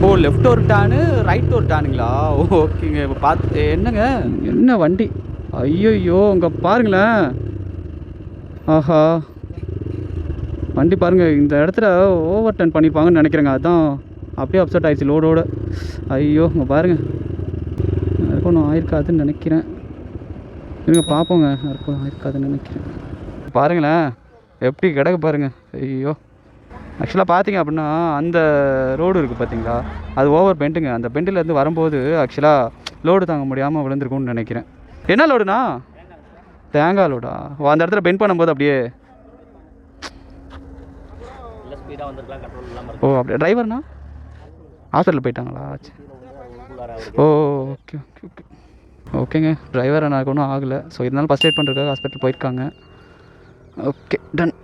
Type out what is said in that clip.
ஓ left ஒரு டேனு right ஒரு டேனுங்களா? ஓகேங்க. இப்போ பார்த்து என்னங்க என்ன வண்டி? ஐயோ இங்கே பாருங்களேன். ஆஹா வண்டி பாருங்கள், இந்த இடத்துல ஓவர் டர்ன் பண்ணிப்பாங்கன்னு நினைக்கிறேங்க. அதுதான் அப்படியே அப்செட் ஆகிடுச்சு லோடோடு. ஐயோ இங்கே பாருங்கள், யாருக்கும் ஒன்றும் ஆயிருக்காதுன்னு நினைக்கிறேன். இருங்க பார்ப்போங்க, யாருக்கும் ஆயிருக்காதுன்னு நினைக்கிறேன். பாருங்களேன் எப்படி கிடக்கு பாருங்கள். ஐயோ ஆக்சுவலாக பார்த்தீங்க அப்படின்னா அந்த ரோடு இருக்குது பார்த்தீங்களா, அது ஓவர் பெண்டுங்க. அந்த பெண்டிலேருந்து வரும்போது ஆக்சுவலாக லோடு தாங்க முடியாமல் விழுந்திருக்கும்னு நினைக்கிறேன். என்ன லோடுண்ணா? தேங்காய் லோடா? அந்த இடத்துல பெண்ட் பண்ணும்போது அப்படியே ஓ அப்படியே. டிரைவர்ண்ணா ஹாஸ்பிட்டல் போயிட்டாங்களா? ஓ ஓகே ஓகே ஓகே ஓகேங்க. டிரைவர் எனக்கு ஒன்றும் ஆகலை. ஸோ இருந்தாலும் ஃபஸ்ட் எய்ட் பண்ணுறதுக்காக ஹாஸ்பிட்டல் போயிருக்காங்க. Okay done.